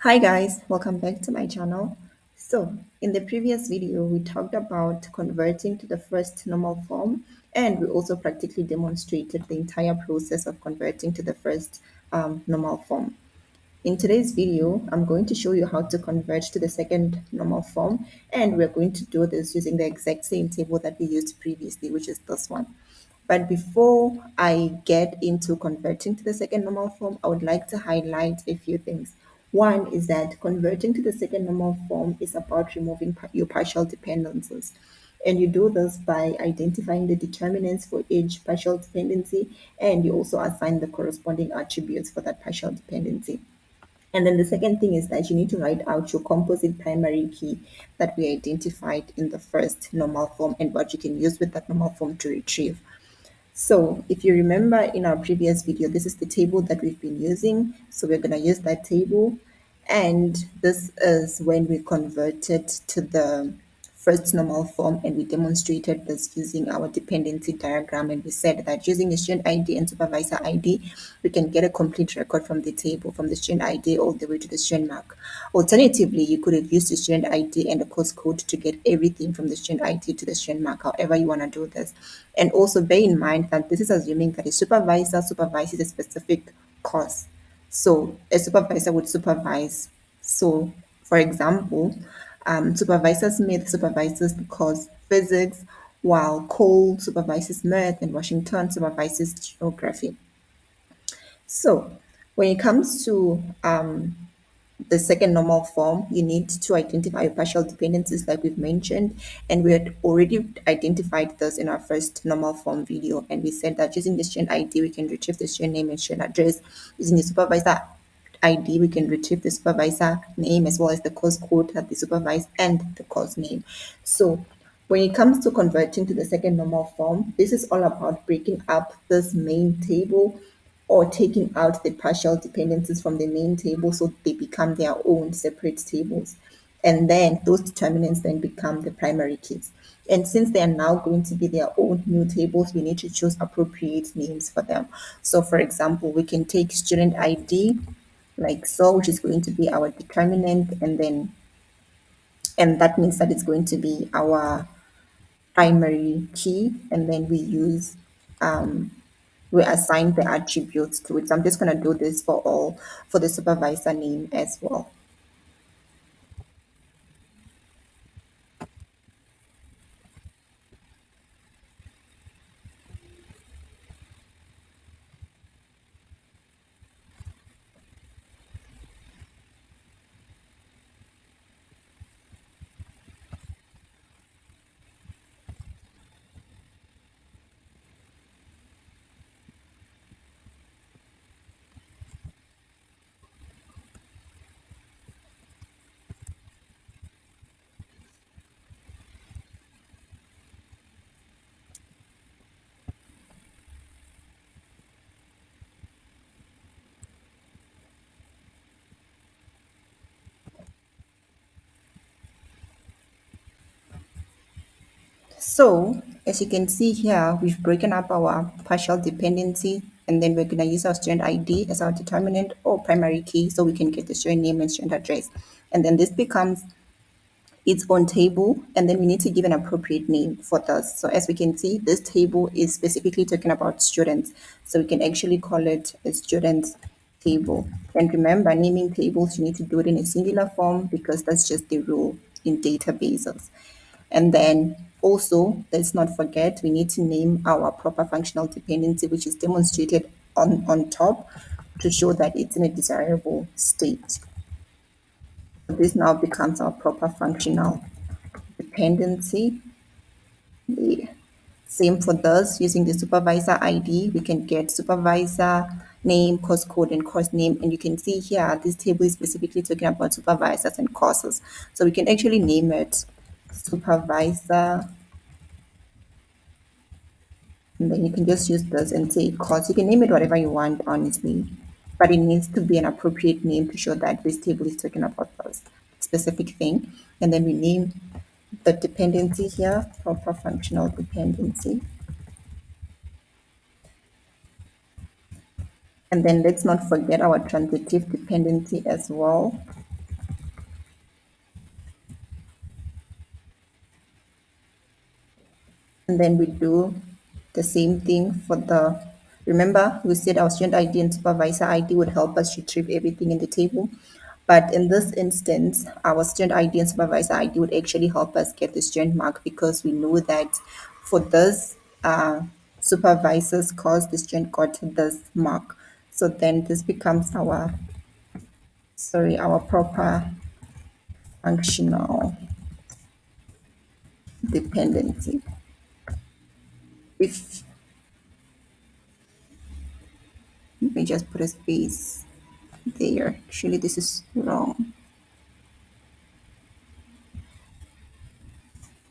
Hi guys, welcome back to my channel. So, in the previous video, we talked about converting to the first normal form, and we also practically demonstrated the entire process of converting to the first normal form. In today's video, I'm going to show you how to convert to the second normal form, and we're going to do this using the exact same table that we used previously, which is this one. But before I get into converting to the second normal form, I would like to highlight a few things. One is that converting to the second normal form is about removing your partial dependencies. And you do this by identifying the determinants for each partial dependency, and you also assign the corresponding attributes for that partial dependency. And then the second thing is that you need to write out your composite primary key that we identified in the first normal form and what you can use with that normal form to retrieve. So if you remember in our previous video, this is the table that we've been using. So we're going to use that table. And this is when we converted to the first normal form, and we demonstrated this using our dependency diagram. And we said that using the student ID and supervisor ID, we can get a complete record from the table, from the student ID all the way to the student mark. Alternatively, you could have used the student ID and the course code to get everything from the student ID to the student mark, however you want to do this. And also bear in mind that this is assuming that a supervisor supervises a specific course. So a supervisor would supervise. So, for example, Supervisor Smith supervises the course physics, while Cole supervises math and Washington supervises geography. So, when it comes to the second normal form, you need to identify your partial dependencies like we've mentioned, and we had already identified this in our first normal form video, and we said that using the student ID, we can retrieve the student name and student address. Using the supervisor ID, we can retrieve the supervisor name as well as the course code that they supervise and the course name. So when it comes to converting to the second normal form, this is all about breaking up this main table or taking out the partial dependencies from the main table so they become their own separate tables. And then those determinants then become the primary keys. And since they are now going to be their own new tables, we need to choose appropriate names for them. So, for example, we can take student ID like so, which is going to be our determinant, and that means that it's going to be our primary key, and then we assign the attributes to it. So I'm just going to do this for all for the supervisor name as well. So as you can see here, we've broken up our partial dependency, and then we're going to use our student ID as our determinant or primary key so we can get the student name and student address. And then this becomes its own table, and then we need to give an appropriate name for this. So as we can see, this table is specifically talking about students. So we can actually call it a students table. And remember, naming tables, you need to do it in a singular form because that's just the rule in databases. And then also, let's not forget, we need to name our proper functional dependency, which is demonstrated on top to show that it's in a desirable state. So this now becomes our proper functional dependency. The same for this, using the supervisor ID, we can get supervisor name, course code, and course name. And you can see here, this table is specifically talking about supervisors and courses. So we can actually name it supervisor, and then you can just use this and say course. You can name it whatever you want, honestly, but it needs to be an appropriate name to show that this table is talking about this specific thing. And then we name the dependency here, proper functional dependency. And then let's not forget our transitive dependency as well. And then we do the same thing for the, remember we said our student ID and supervisor ID would help us retrieve everything in the table. But in this instance, our student ID and supervisor ID would actually help us get the student mark because we know that for this supervisor's course, the student got this mark. So then this becomes our, sorry, our proper functional dependency. If, let me just put a space there. Actually, this is wrong.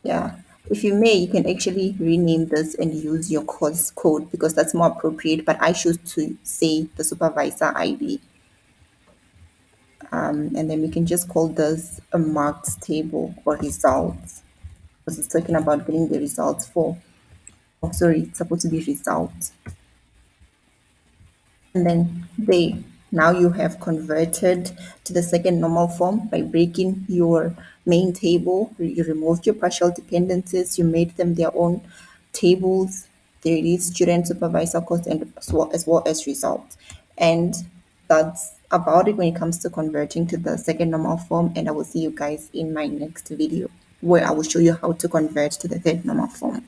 Yeah. If you may, you can actually rename this and use your course code because that's more appropriate. But I choose to say the supervisor ID. And then we can just call this a marks table or results because it's talking about getting the results for, oh, sorry, it's supposed to be results. And then they, now you have converted to the second normal form by breaking your main table. You removed your partial dependencies, you made them their own tables. There it is, student, supervisor, course, and as well as results. And that's about it when it comes to converting to the second normal form. And I will see you guys in my next video where I will show you how to convert to the third normal form.